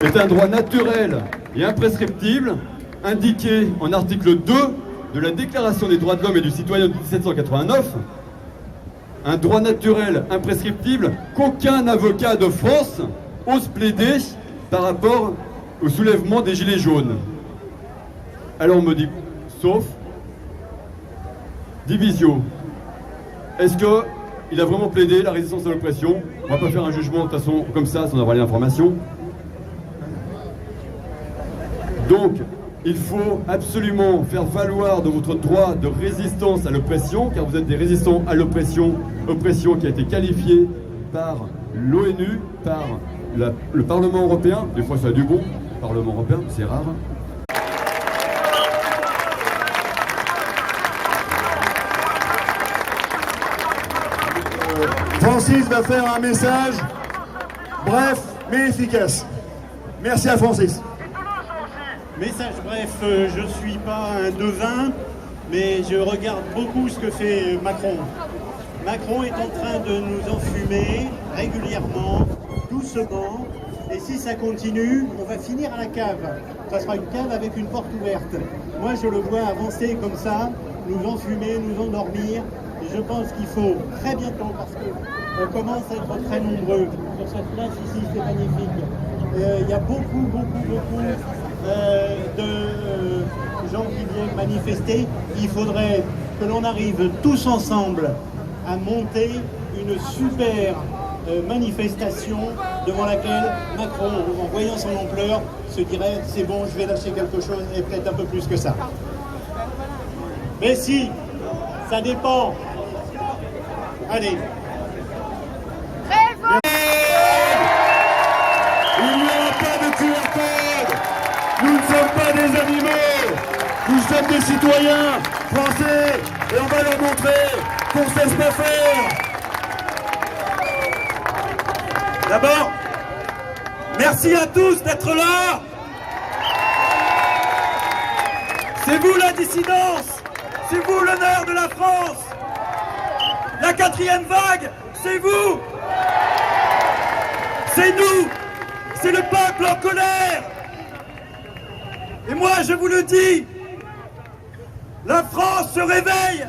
est un droit naturel et imprescriptible indiqué en article 2 de la Déclaration des droits de l'homme et du citoyen de 1789, un droit naturel imprescriptible qu'aucun avocat de France ose plaider par rapport au soulèvement des Gilets jaunes. Alors on me dit, sauf Divisio, est-ce qu'il a vraiment plaidé la résistance à l'oppression? On ne va pas faire un jugement de toute façon comme ça sans avoir l'information. Donc, il faut absolument faire valoir de votre droit de résistance à l'oppression, car vous êtes des résistants à l'oppression, oppression qui a été qualifiée par l'ONU, par le Parlement européen, des fois ça a du bon, Parlement européen, c'est rare. Francis va faire un message bref mais efficace. Merci à Francis. Message bref, je ne suis pas un devin, mais je regarde beaucoup ce que fait Macron. Macron est en train de nous enfumer régulièrement, doucement, et si ça continue, on va finir à la cave. Ça sera une cave avec une porte ouverte. Moi, je le vois avancer comme ça, nous enfumer, nous endormir, et je pense qu'il faut très bientôt, parce qu'on commence à être très nombreux. Sur cette place ici, c'est magnifique. Il y a beaucoup de gens qui viennent manifester. Il faudrait que l'on arrive tous ensemble à monter une super manifestation devant laquelle Macron, en voyant son ampleur, se dirait c'est bon, je vais lâcher quelque chose et peut-être un peu plus que ça. Mais si, ça dépend. Allez. Il n'y aura pas de QR code. Nous ne sommes pas des animaux. Nous sommes des citoyens français et on va leur montrer qu'on ne cesse pas faire. D'abord, merci à tous d'être là. C'est vous la dissidence. C'est vous l'honneur de la France. La quatrième vague, c'est vous. C'est nous. C'est le peuple en colère. Et moi, je vous le dis, la France se réveille.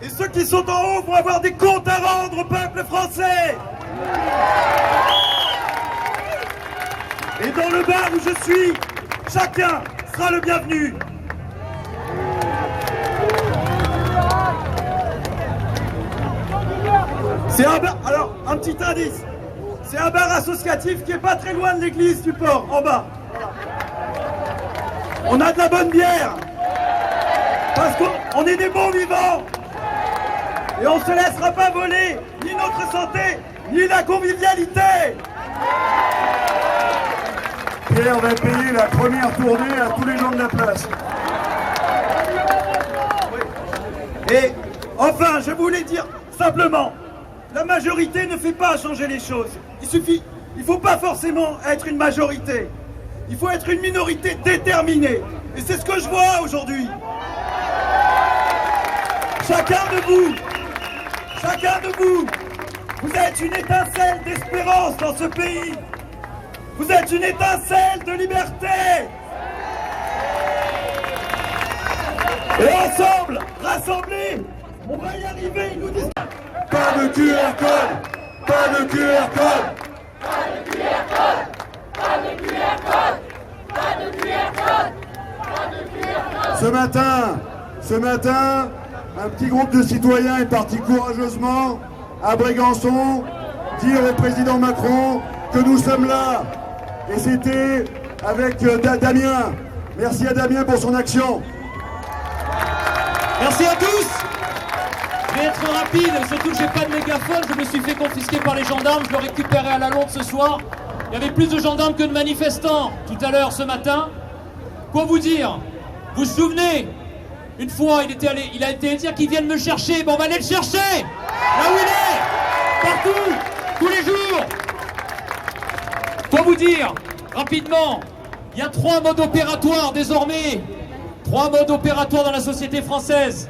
Et ceux qui sont en haut vont avoir des comptes à rendre au peuple français. Et dans le bar où je suis, chacun sera le bienvenu. C'est un bar, alors un petit indice, c'est un bar associatif qui est pas très loin de l'église du port, en bas. On a de la bonne bière, parce qu'on est des bons vivants, et on ne se laissera pas voler ni notre santé, ni la convivialité. Pierre va payer la première tournée à tous les gens de la place. Et enfin, je voulais dire simplement, la majorité ne fait pas changer les choses. Il ne faut pas forcément être une majorité. Il faut être une minorité déterminée. Et c'est ce que je vois aujourd'hui. Chacun de vous, vous êtes une étincelle d'espérance dans ce pays. Vous êtes une étincelle de liberté. Et ensemble, rassemblés, on va y arriver, ils nous disent. Pas de QR code, pas de QR code. Pas de QR code, pas de QR code, pas de QR code, pas de QR code. Ce matin, un petit groupe de citoyens est parti courageusement à Brégançon dire au président Macron que nous sommes là. Et c'était avec Damien. Merci à Damien pour son action. Merci à tous. Je vais être rapide, surtout que j'ai pas de mégaphone, je me suis fait confisquer par les gendarmes, je le récupérais à la Londe ce soir. Il y avait plus de gendarmes que de manifestants tout à l'heure ce matin. Quoi vous dire? Vous vous souvenez? Une fois, il a été dire qu'ils viennent me chercher. Bon, on va aller le chercher. Là où il est. Partout. Tous les jours. Quoi vous dire? Rapidement. Il y a 3 modes opératoires désormais. 3 modes opératoires dans la société française.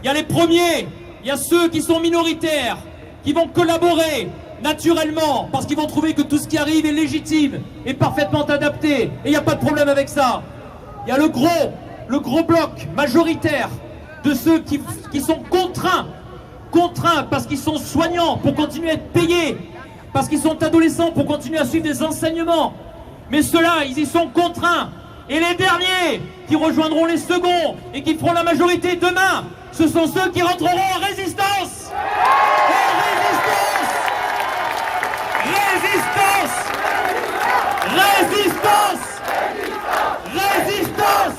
Il y a les premiers. Il y a ceux qui sont minoritaires, qui vont collaborer, naturellement, parce qu'ils vont trouver que tout ce qui arrive est légitime, est parfaitement adapté, et il n'y a pas de problème avec ça. Il y a le gros bloc majoritaire de ceux qui sont contraints parce qu'ils sont soignants pour continuer à être payés, parce qu'ils sont adolescents pour continuer à suivre des enseignements. Mais ceux-là, ils y sont contraints. Et les derniers qui rejoindront les seconds et qui feront la majorité demain, ce sont ceux qui rentreront en résistance. Résistance. Résistance. Résistance.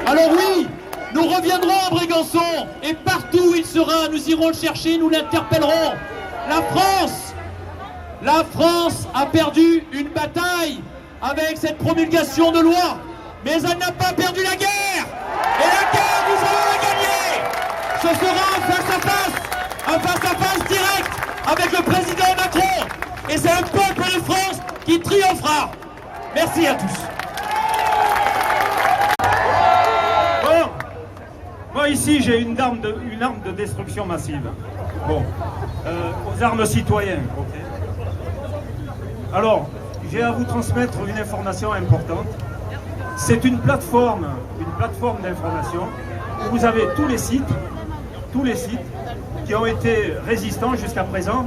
Alors oui, nous reviendrons à Brégançon et partout où il sera, nous irons le chercher, nous l'interpellerons. La France a perdu une bataille avec cette promulgation de loi, mais elle n'a pas perdu la guerre. Et la guerre, nous allons la gagner. Ce sera un face-à-face direct avec le président Macron. Et c'est un peuple de France qui triomphera. Merci à tous. Bon, moi ici j'ai une arme de destruction massive. Bon, aux armes citoyennes. Okay. Alors, j'ai à vous transmettre une information importante. C'est une plateforme d'information où vous avez tous les sites qui ont été résistants jusqu'à présent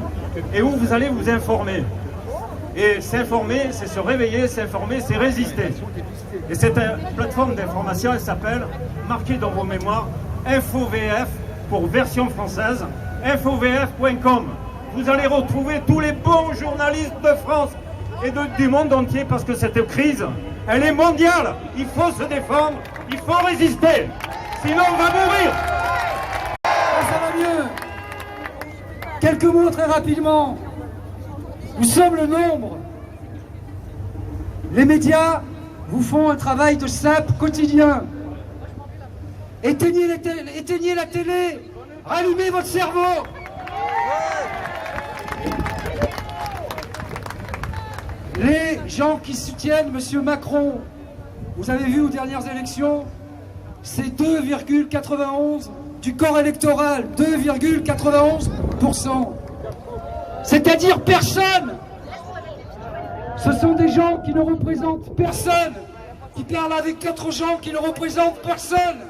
et où vous allez vous informer. Et s'informer, c'est se réveiller, s'informer, c'est résister. Et cette plateforme d'information, elle s'appelle, marquez dans vos mémoires, InfoVF pour version française, infovf.com. Vous allez retrouver tous les bons journalistes de France et du monde entier parce que cette crise, elle est mondiale. Il faut se défendre, il faut résister. Sinon on va mourir. Ça va mieux. Quelques mots très rapidement. Nous sommes le nombre. Les médias vous font un travail de sape quotidien. Éteignez la télé, rallumez votre cerveau. Les gens qui soutiennent M. Macron, vous avez vu aux dernières élections, c'est 2,91 du corps électoral, 2,91%. C'est-à-dire personne. Ce sont des gens qui ne représentent personne, qui parlent avec 4 gens qui ne représentent personne.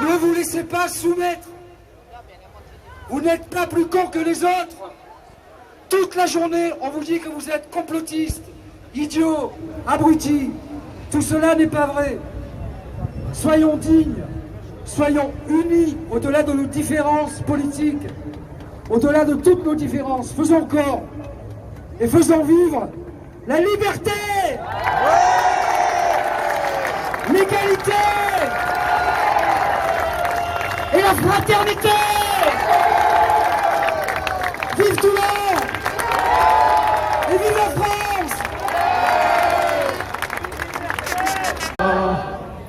Ne vous laissez pas soumettre. Vous n'êtes pas plus cons que les autres. Toute la journée, on vous dit que vous êtes complotistes, idiots, abrutis. Tout cela n'est pas vrai. Soyons dignes, soyons unis au-delà de nos différences politiques, au-delà de toutes nos différences. Faisons corps et faisons vivre la liberté, l'égalité et la fraternité. Vive Toulon et vive la France.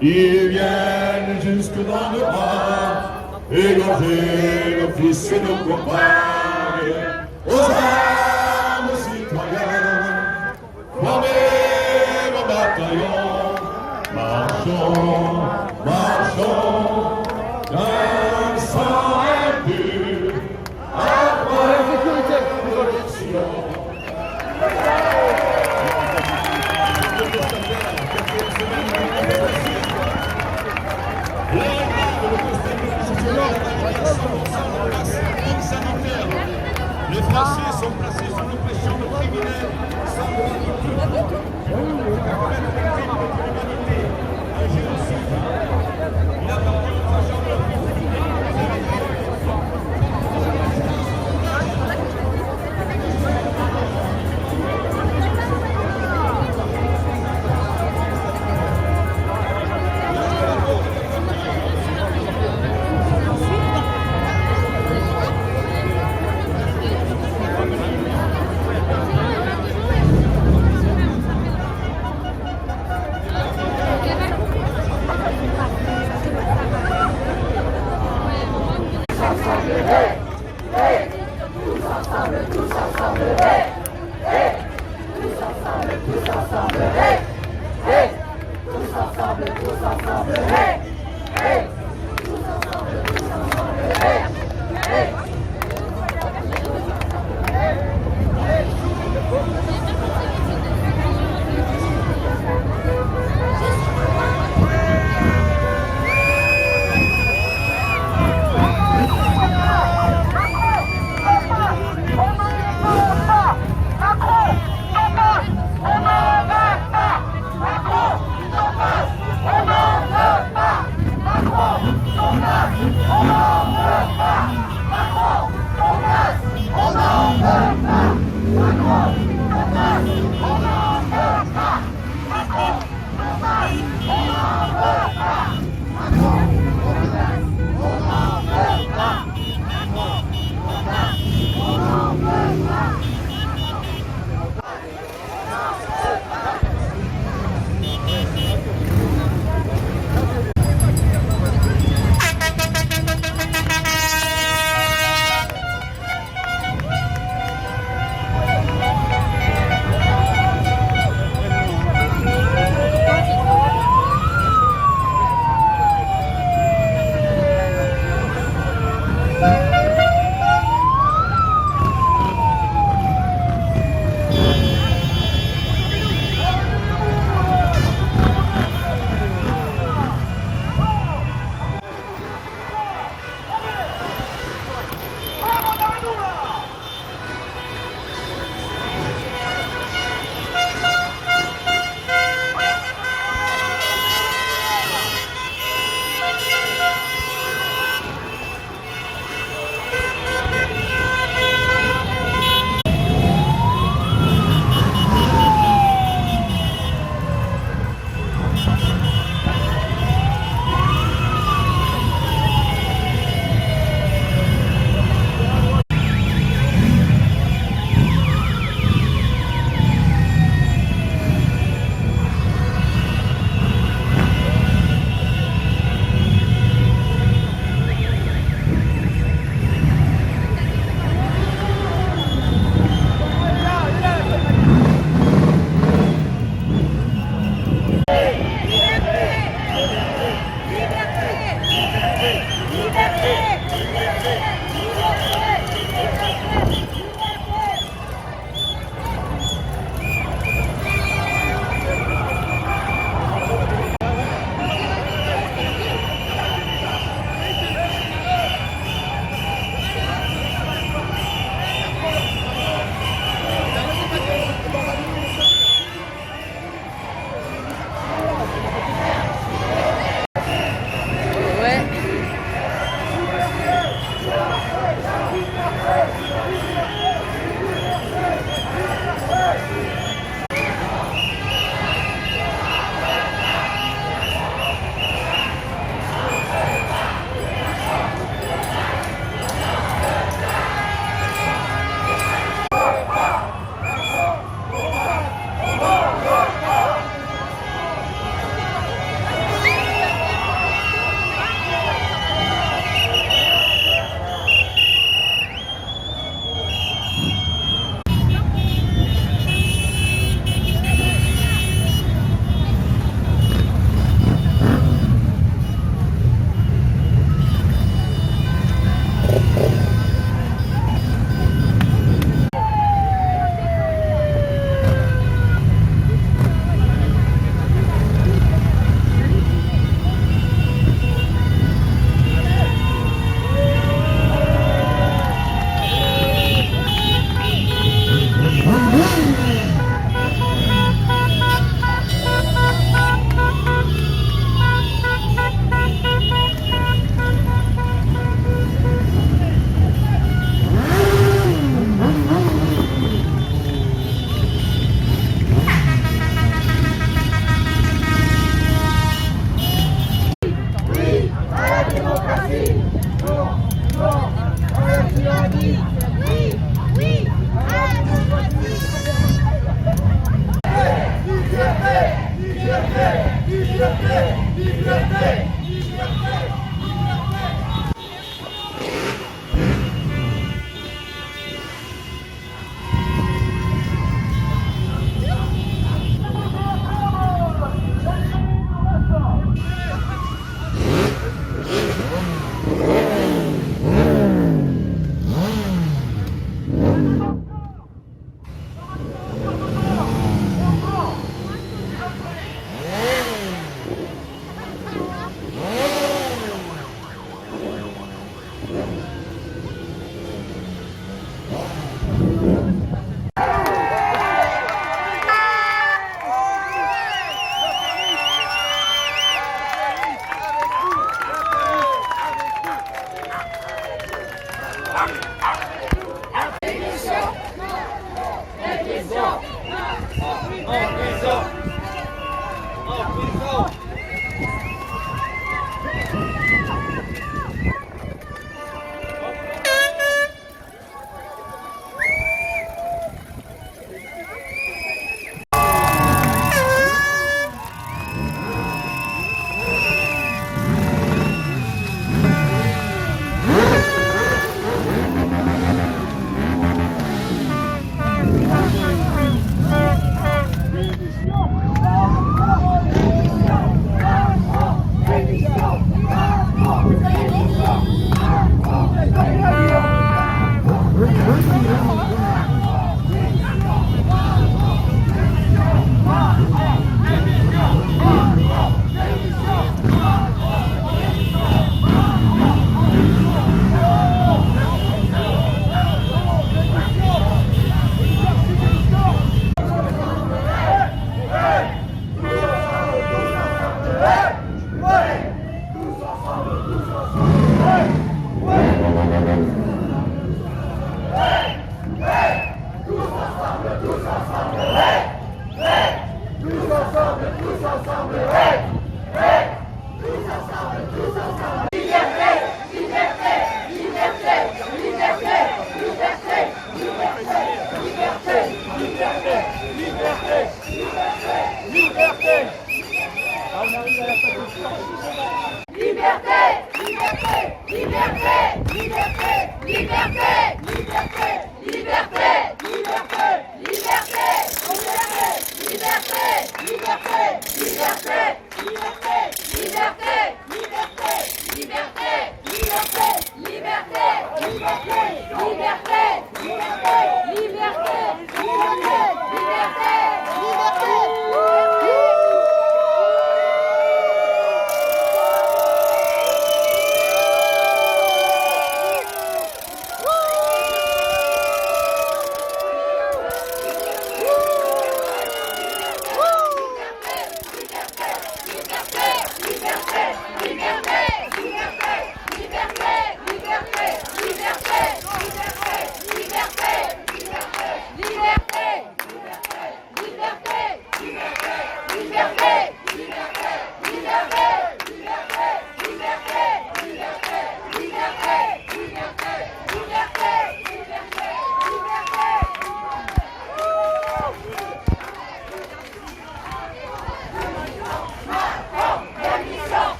Ils viennent jusque dans le bras, égorger nos fils et nos compagnes, aux armes citoyennes, formez vos bataillons, marchons, marchons, d'un sang impur, après la révolution. Les Français sont placés sous l'oppression de criminels sans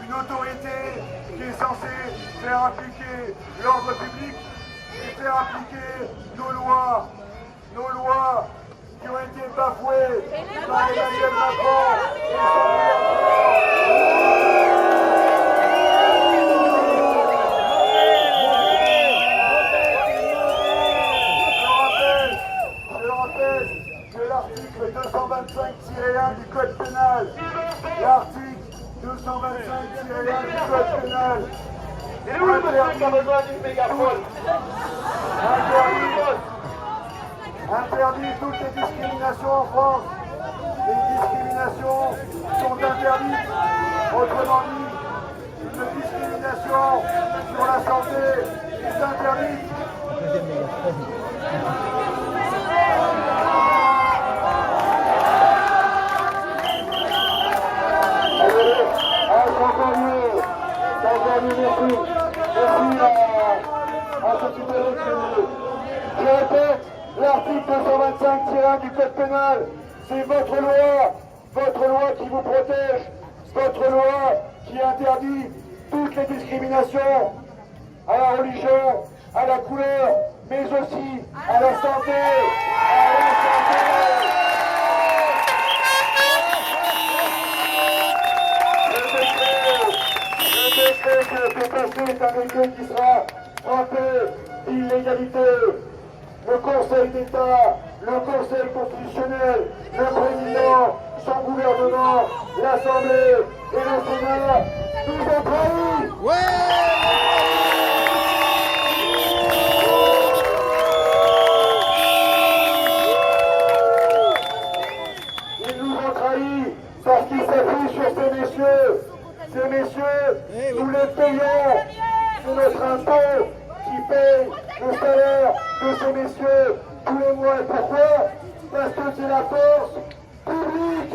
Une autorité qui est censée faire appliquer l'ordre public et faire appliquer nos lois qui ont été bafouées par Emmanuel Macron et son Je rappelle que l'article 225-1 du Code pénal, l'article 225-1 du Code pénal, interdit toutes les discriminations en France. Les discriminations sont interdites. Autrement dit, une discrimination sur la santé est interdite. à ce citoyen criminel. Je répète, l'article 225-1 du Code pénal, c'est votre loi qui vous protège, votre loi qui interdit toutes les discriminations à la religion, à la couleur, mais aussi à la santé, Le décret qui a fait passer est un décret qui sera frappé d'illégalité. Le Conseil d'État, le Conseil constitutionnel, le président, son gouvernement, l'Assemblée et le Sénat nous ont trahis. Ils nous ont trahis parce qu'ils s'appuient sur ces messieurs. Ces messieurs, nous les payons. C'est notre impôt qui paye le salaire de ces messieurs tous les mois. Et pourquoi? Parce que c'est la force publique.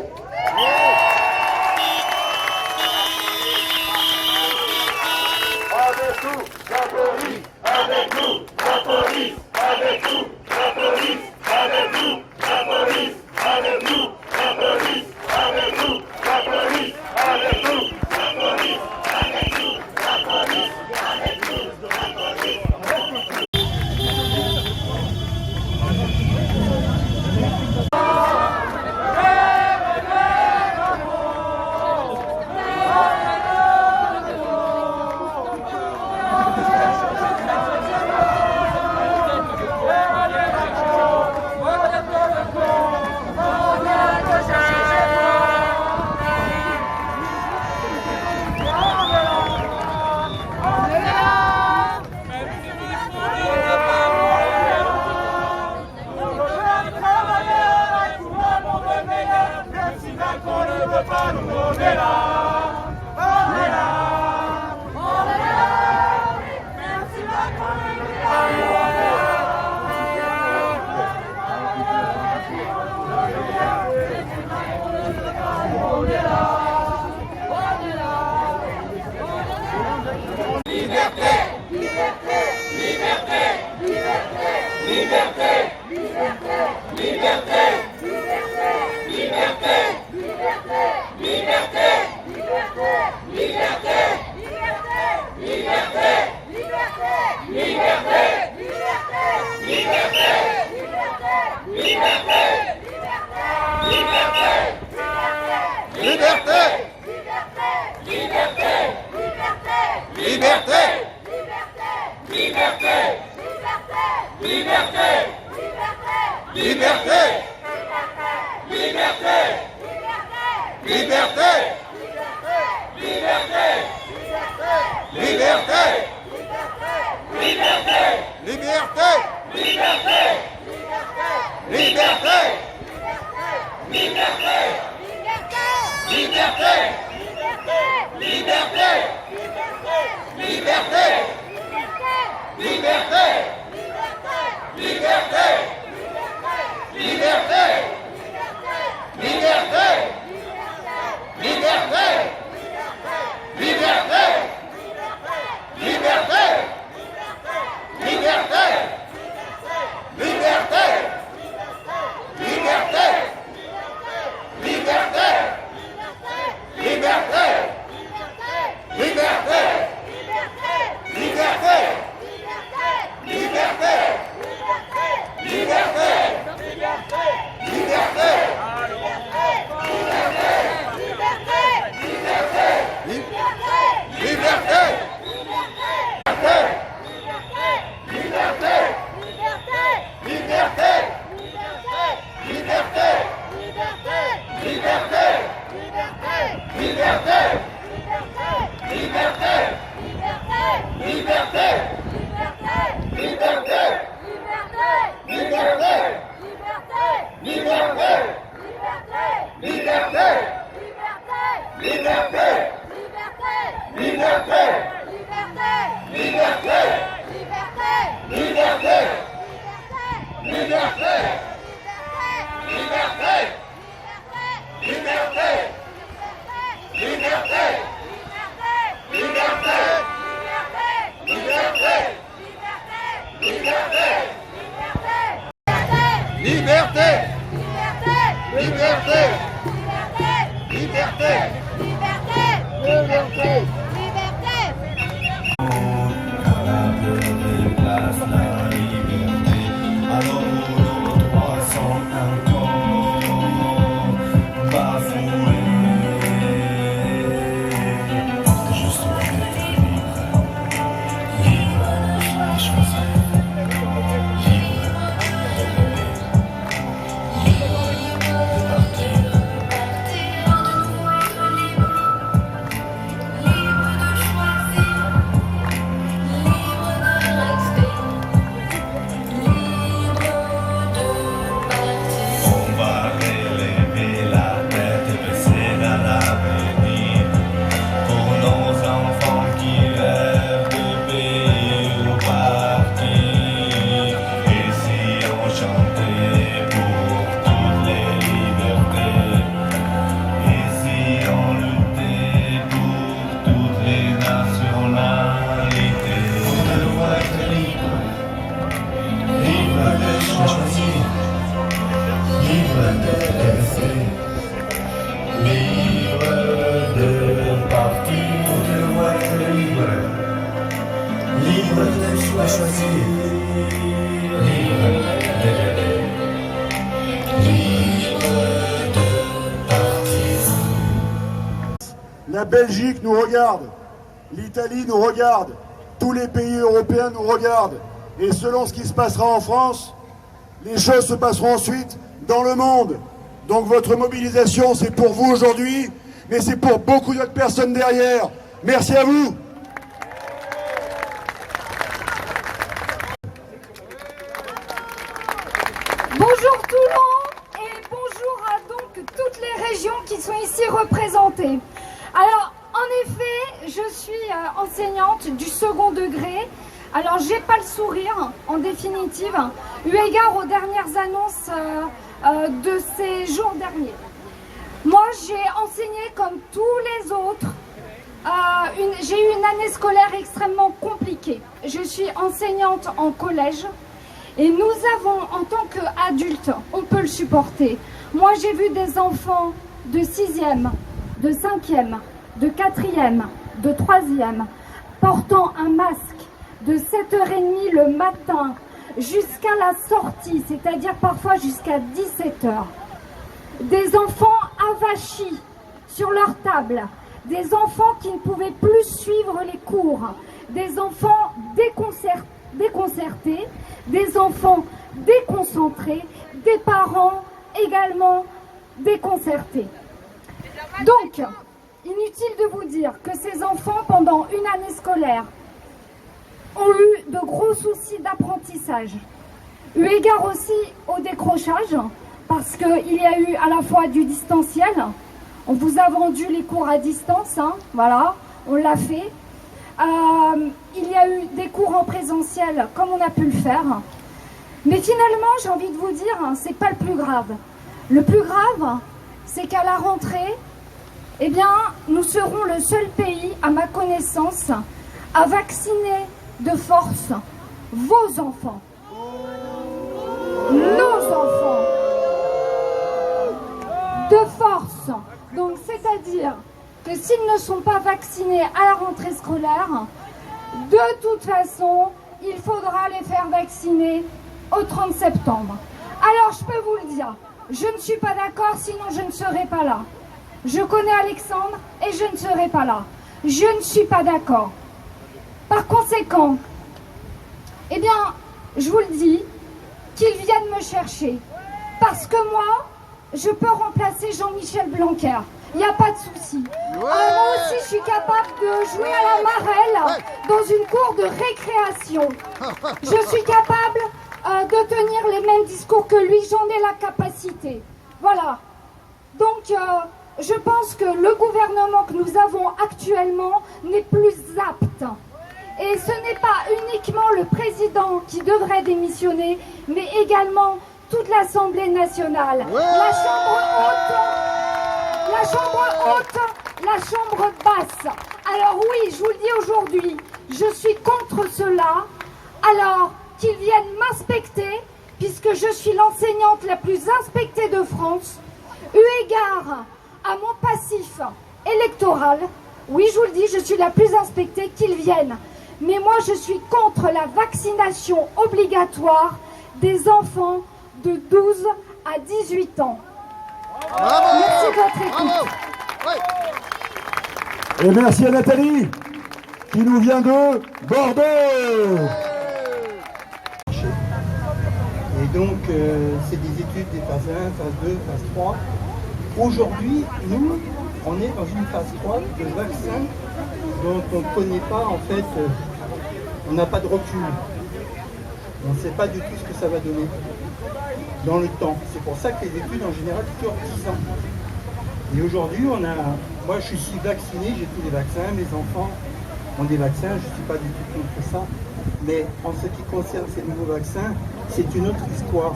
Avec nous, la police, avec nous, la police, avec nous, la police, avec nous, la police, avec nous, la police, avec nous, la police, avec nous, la police, avec nous, la police, avec nous, la police. Liberté. La Belgique nous regarde, l'Italie nous regarde, tous les pays européens nous regardent. Et selon ce qui se passera en France, les choses se passeront ensuite dans le monde. Donc votre mobilisation, c'est pour vous aujourd'hui, mais c'est pour beaucoup d'autres personnes derrière. Merci à vous. Bonjour Toulon et bonjour à donc toutes les régions qui sont ici représentées. Alors, en effet, je suis enseignante du second degré. Alors, j'ai pas le sourire, en définitive, eu égard aux dernières annonces de ces jours derniers. Moi, j'ai enseigné comme tous les autres. J'ai eu une année scolaire extrêmement compliquée. Je suis enseignante en collège. Et nous avons, en tant qu'adultes, on peut le supporter. Moi, j'ai vu des enfants de 6e, de 5e, de 4e, de 3e, portant un masque de 7h30 le matin jusqu'à la sortie, c'est-à-dire parfois jusqu'à 17h. Des enfants avachis sur leur table, des enfants qui ne pouvaient plus suivre les cours, des enfants déconcertés, des enfants déconcentrés, des parents également déconcertés. Donc, inutile de vous dire que ces enfants, pendant une année scolaire, ont eu de gros soucis d'apprentissage. Eu égard aussi au décrochage, parce qu'il y a eu à la fois du distanciel, on vous a vendu les cours à distance, voilà, on l'a fait. Il y a eu des cours en présentiel comme on a pu le faire. Mais finalement, j'ai envie de vous dire, c'est pas le plus grave. Le plus grave, c'est qu'à la rentrée, eh bien, nous serons le seul pays, à ma connaissance, à vacciner de force vos enfants. Nos enfants. De force. Donc, c'est-à-dire que s'ils ne sont pas vaccinés à la rentrée scolaire, de toute façon, il faudra les faire vacciner au 30 septembre. Alors, je peux vous le dire, je ne suis pas d'accord, sinon je ne serai pas là. Je connais Alexandre et je ne serai pas là. Je ne suis pas d'accord. Par conséquent, eh bien, je vous le dis, qu'ils viennent me chercher. Parce que moi, je peux remplacer Jean-Michel Blanquer. Il n'y a pas de souci. Moi aussi, je suis capable de jouer à la marelle dans une cour de récréation. Je suis capable de tenir les mêmes discours que lui. J'en ai la capacité. Voilà. Donc, je pense que le gouvernement que nous avons actuellement n'est plus apte. Et ce n'est pas uniquement le président qui devrait démissionner, mais également toute l'Assemblée nationale, la Chambre haute, la Chambre basse. Alors oui, je vous le dis aujourd'hui, je suis contre cela. Alors qu'ils viennent m'inspecter, puisque je suis l'enseignante la plus inspectée de France, eu égard à mon passif électoral, Oui, je vous le dis, je suis la plus inspectée, qu'ils viennent. Mais moi, je suis contre la vaccination obligatoire des enfants de 12 à 18 ans. Merci de votre écoute. Et merci à Nathalie, qui nous vient de Bordeaux. Et donc, c'est des études des phases 1, phase 2, phase 3. Aujourd'hui, nous, on est dans une phase 3 de vaccin dont on ne connaît pas, en fait, on n'a pas de recul. On ne sait pas du tout ce que ça va donner dans le temps. C'est pour ça que les études, en général, durent 10 ans. Et aujourd'hui, moi, je suis vacciné, j'ai tous les vaccins, mes enfants ont des vaccins, je ne suis pas du tout contre ça. Mais en ce qui concerne ces nouveaux vaccins, c'est une autre histoire.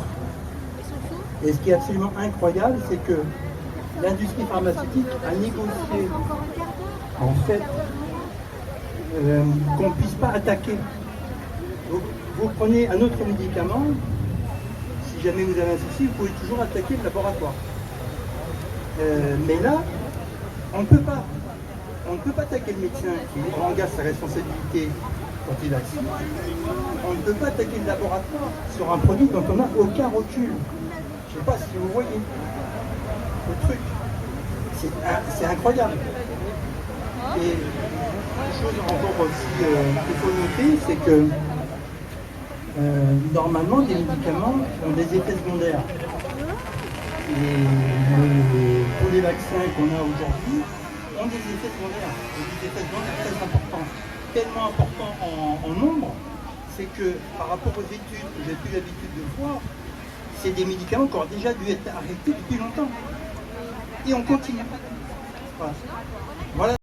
Et ce qui est absolument incroyable, c'est que l'industrie pharmaceutique a négocié, en fait, qu'on ne puisse pas attaquer. Vous prenez un autre médicament, si jamais vous avez un souci, vous pouvez toujours attaquer le laboratoire. Mais là, on ne peut pas. On ne peut pas attaquer le médecin qui engage sa responsabilité quand il vaccine. On ne peut pas attaquer le laboratoire sur un produit dont on n'a aucun recul. Je ne sais pas si vous voyez le truc. C'est incroyable. Et une chose encore aussi qu'il faut noter, c'est que normalement, des médicaments ont des effets secondaires. Et tous les vaccins qu'on a aujourd'hui ont des effets secondaires. Et des effets secondaires très importants. Tellement importants en nombre, c'est que par rapport aux études que j'ai plus l'habitude de voir, c'est des médicaments qui auraient déjà dû être arrêtés depuis longtemps. Et on continue. Voilà.